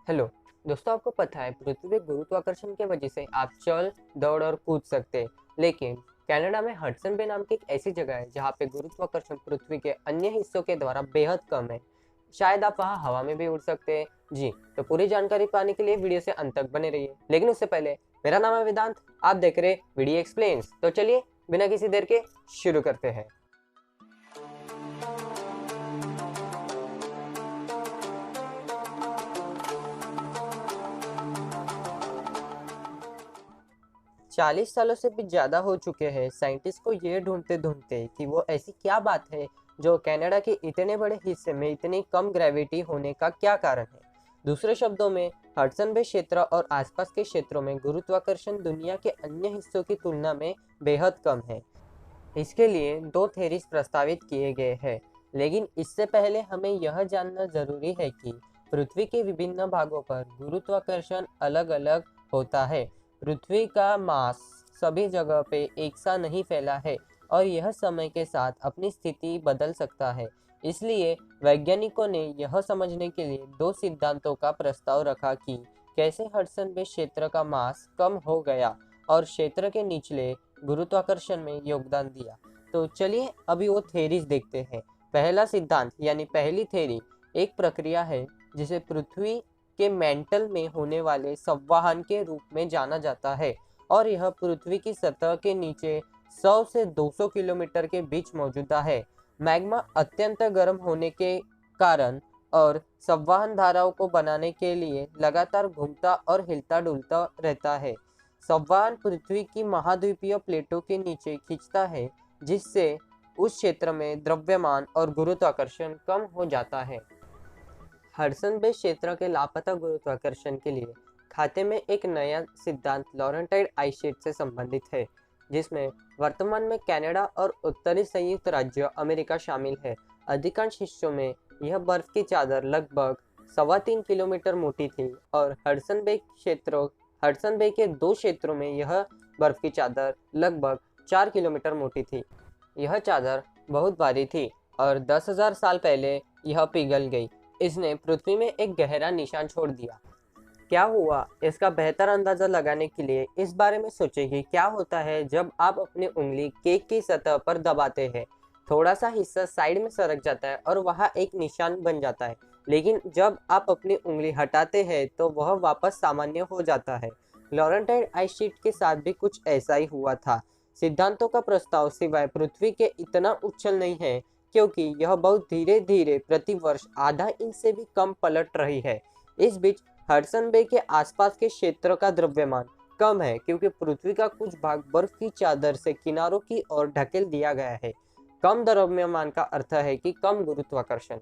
Hello दोस्तों, आपको पता है पृथ्वी पे गुरुत्वाकर्षण की वजह से आप चल दौड़ और कूद सकते हैं। लेकिन कनाडा में हडसन बे नाम की एक ऐसी जगह है जहाँ पे गुरुत्वाकर्षण पृथ्वी के अन्य हिस्सों के द्वारा बेहद कम है। शायद आप वहाँ हवा में भी उड़ सकते हैं। जी, तो पूरी जानकारी पाने के लिए वीडियो से अंत तक बने रहिए। लेकिन उससे पहले, मेरा नाम है वेदांत, आप देख रहे वीडियो एक्सप्लेन्स। तो चलिए बिना किसी देर के शुरू करते हैं। 40 सालों से भी ज़्यादा हो चुके हैं साइंटिस्ट को ये ढूंढते ढूंढते कि वो ऐसी क्या बात है जो कनाडा के इतने बड़े हिस्से में इतनी कम ग्रेविटी होने का क्या कारण है। दूसरे शब्दों में, हडसन बे क्षेत्र और आसपास के क्षेत्रों में गुरुत्वाकर्षण दुनिया के अन्य हिस्सों की तुलना में बेहद कम है। इसके लिए दो थेरीज प्रस्तावित किए गए हैं। लेकिन इससे पहले हमें यह जानना जरूरी है कि पृथ्वी के विभिन्न भागों पर गुरुत्वाकर्षण अलग अलग होता है। पृथ्वी का मास सभी जगह पे एक सा नहीं फैला है और यह समय के साथ अपनी स्थिति बदल सकता है। इसलिए वैज्ञानिकों ने यह समझने के लिए दो सिद्धांतों का प्रस्ताव रखा कि कैसे हडसन बे क्षेत्र का मास कम हो गया और क्षेत्र के निचले गुरुत्वाकर्षण में योगदान दिया। तो चलिए अभी वो थेरीज देखते हैं। पहला सिद्धांत यानी पहली थेरी एक प्रक्रिया है जिसे पृथ्वी के मेंटल में होने वाले संवहन के रूप में जाना जाता है और यह पृथ्वी की सतह के नीचे 100 से 200 किलोमीटर के बीच मौजूदा है। मैग्मा अत्यंत गर्म होने के कारण और संवहन धाराओं को बनाने के लिए लगातार घूमता और हिलता डुलता रहता है। संवहन पृथ्वी की महाद्वीपीय प्लेटों के नीचे खींचता है, जिससे उस क्षेत्र में द्रव्यमान और गुरुत्वाकर्षण कम हो जाता है। हडसन बे क्षेत्र के लापता गुरुत्वाकर्षण के लिए खाते में एक नया सिद्धांत लॉरेंटाइड आइस शीट से संबंधित है, जिसमें वर्तमान में कनाडा और उत्तरी संयुक्त राज्य अमेरिका शामिल है। अधिकांश हिस्सों में यह बर्फ की चादर लगभग 3.25 किलोमीटर मोटी थी और हडसन बे के दो क्षेत्रों में यह बर्फ की चादर लगभग 4 किलोमीटर मोटी थी। यह चादर बहुत भारी थी और 10,000 साल पहले यह पिघल गई। इसने पृथ्वी में एक गहरा निशान छोड़ दिया। क्या हुआ, इसका बेहतर अंदाजा लगाने के लिए इस बारे में सोचें कि क्या होता है जब आप अपनी उंगली केक की सतह पर दबाते हैं। थोड़ा सा हिस्सा साइड में सरक जाता है और वहाँ एक निशान बन जाता है, लेकिन जब आप अपनी उंगली हटाते हैं तो वह वापस सामान्य हो जाता है। लॉरेंटाइड आइस शीट के साथ भी कुछ ऐसा ही हुआ था। सिद्धांतों का प्रस्ताव सिवाय पृथ्वी के इतना उछल नहीं है, क्योंकि यह बहुत धीरे धीरे प्रति वर्ष आधा इंच से भी कम पलट रही है। इस बीच हडसन बे के आसपास के क्षेत्र का द्रव्यमान कम है, क्योंकि पृथ्वी का कुछ भाग बर्फ की चादर से किनारों की ओर ढकेल दिया गया है। कम द्रव्यमान का अर्थ है कि कम गुरुत्वाकर्षण।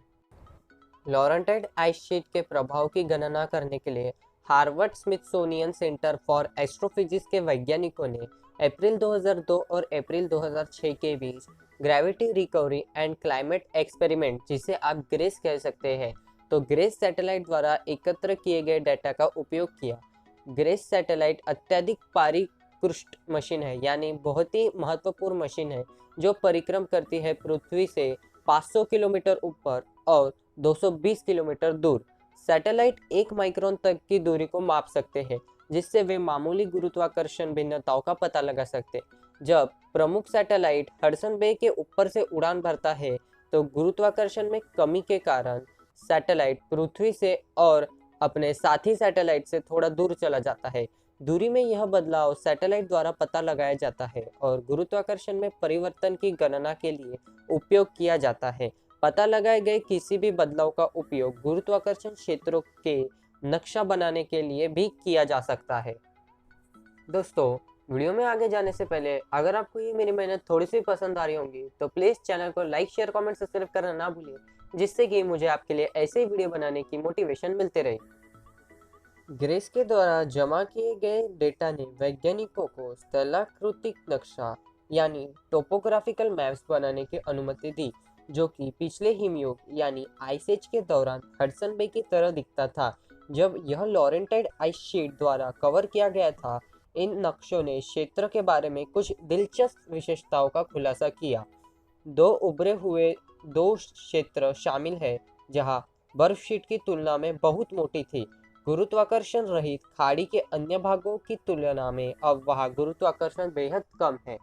लॉरेंटाइड आइस शीट के प्रभाव की गणना करने के लिए Harvard Smithsonian Center for Astrophysics के वैज्ञानिकों ने अप्रैल 2002 और अप्रैल 2006 के बीच Gravity Recovery and Climate Experiment, जिसे आप ग्रेस कह सकते हैं, तो ग्रेस सैटेलाइट द्वारा एकत्र किए गए डेटा का उपयोग किया। ग्रेस सैटेलाइट अत्यधिक परिष्कृत मशीन है, यानी बहुत ही महत्वपूर्ण मशीन है, जो परिक्रम करती है पृथ्वी से 500 किलोमीटर ऊपर और 220 किलोमीटर दूर। सैटेलाइट 1 माइक्रोन तक की दूरी को माप सकते हैं, जिससे वे मामूली गुरुत्वाकर्षण भिन्नताओं का पता लगा सकते हैं। जब प्रमुख सैटेलाइट हडसन बे के ऊपर से उड़ान भरता है, तो गुरुत्वाकर्षण में कमी के कारण सैटेलाइट पृथ्वी से और अपने साथी सैटेलाइट से थोड़ा दूर चला जाता है। दूरी में यह बदलाव सैटेलाइट द्वारा पता लगाया जाता है और गुरुत्वाकर्षण में परिवर्तन की गणना के लिए उपयोग किया जाता है। पता लगाए गए किसी भी बदलाव का उपयोग गुरुत्वाकर्षण क्षेत्रों के नक्शा बनाने के लिए भी किया जा सकता है। दोस्तों, वीडियो में आगे जाने से पहले अगर आपको ये मेरी मेहनत थोड़ी सी पसंद आ रही होंगी तो प्लीज़ चैनल को लाइक, शेयर, कमेंट, सब्सक्राइब करना ना भूलिए, जिससे कि मुझे आपके लिए ऐसे ही वीडियो बनाने की मोटिवेशन मिलते रहे। ग्रेस के द्वारा जमा किए गए डेटा ने वैज्ञानिकों को स्थलाकृतिक नक्शा यानी टोपोग्राफिकल मैप्स बनाने की अनुमति दी, जो कि पिछले हिमयुग यानी आइस एज के दौरान हडसन बे की तरह दिखता था। जब यह लॉरेंटाइड आइस शीट द्वारा कवर किया गया था, इन नक्शों ने क्षेत्र के बारे में कुछ दिलचस्प विशेषताओं का खुलासा किया। दो उभरे हुए दो क्षेत्र शामिल हैं, जहां बर्फ शीट की तुलना में बहुत मोटी थी। गुरुत्वाकर्षण रहित खाड़ी के अन्य भागों की तुलना में अब वहाँ गुरुत्वाकर्षण बेहद कम है।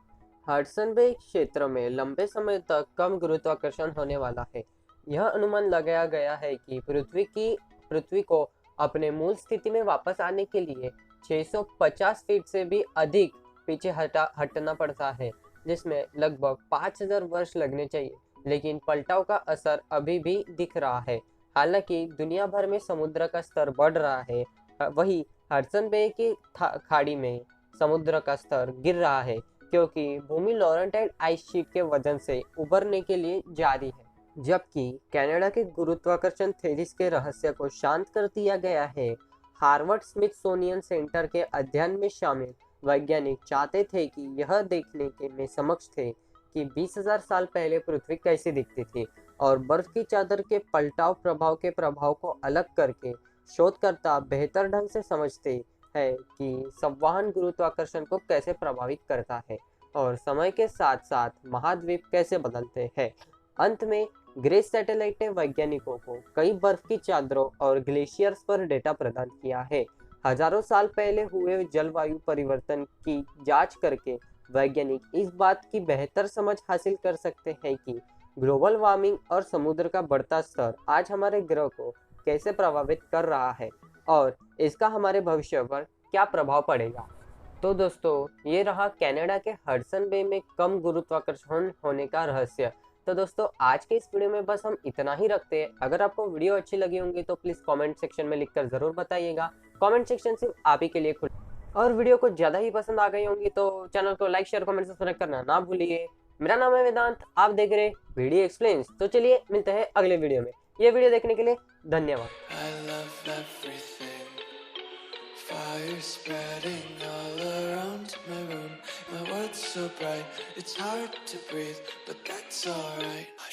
हडसन बे क्षेत्र में लंबे समय तक कम गुरुत्वाकर्षण होने वाला है। यह अनुमान लगाया गया है कि पृथ्वी को अपने मूल स्थिति में वापस आने के लिए 650 फीट से भी अधिक पीछे हटना पड़ता है, जिसमें लगभग 5000 वर्ष लगने चाहिए। लेकिन पलटाव का असर अभी भी दिख रहा है। हालांकि दुनिया भर में समुद्र का स्तर बढ़ रहा है, वही हडसन बे की खाड़ी में समुद्र का स्तर गिर रहा है, क्योंकि भूमि लॉरेंटाइन आइस शीट के वजन से उभरने के लिए जारी है। जबकि कनाडा के गुरुत्वाकर्षण थ्योरीज के रहस्य को शांत कर दिया गया है। हार्वर्ड स्मिथसोनियन सेंटर के अध्ययन में शामिल वैज्ञानिक चाहते थे कि यह देखने के में समक्ष थे कि 20,000 साल पहले पृथ्वी कैसी दिखती थी, और बर्फ की चादर के पलटाव प्रभाव के प्रभाव को अलग करके शोधकर्ता बेहतर ढंग से समझते हैं कि संवहन गुरुत्वाकर्षण को कैसे प्रभावित करता है और समय के साथ साथ महाद्वीप कैसे बदलते हैं। अंत में ग्रेस सैटेलाइट ने वैज्ञानिकों को कई बर्फ की चादरों और ग्लेशियर्स पर डेटा प्रदान किया है। हजारों साल पहले हुए जलवायु परिवर्तन की जांच करके वैज्ञानिक इस बात की बेहतर समझ हासिल कर सकते हैं कि ग्लोबल वार्मिंग और समुद्र का बढ़ता स्तर आज हमारे ग्रह को कैसे प्रभावित कर रहा है और इसका हमारे भविष्य पर क्या प्रभाव पड़ेगा। तो दोस्तों, ये रहा कनाडा के हडसन बे में कम गुरुत्वाकर्षण होने का रहस्य। तो दोस्तों, आज के इस वीडियो में बस हम इतना ही रखते हैं। अगर आपको वीडियो अच्छी लगी होंगी तो प्लीज़ कमेंट सेक्शन में लिखकर ज़रूर बताइएगा। कमेंट सेक्शन सिर्फ आप ही के लिए खुला, और वीडियो को ज़्यादा ही पसंद आ गई होंगी तो चैनल को लाइक शेयर कमेंट सब्सक्राइब करना ना भूलिए। मेरा नाम है वेदांत, आप देख रहे वीडियो एक्सप्लेन्स। तो चलिए मिलते हैं अगले वीडियो में। ये वीडियो देखने के लिए धन्यवाद। Fire spreading all around my room. My world's so bright, it's hard to breathe, but that's alright.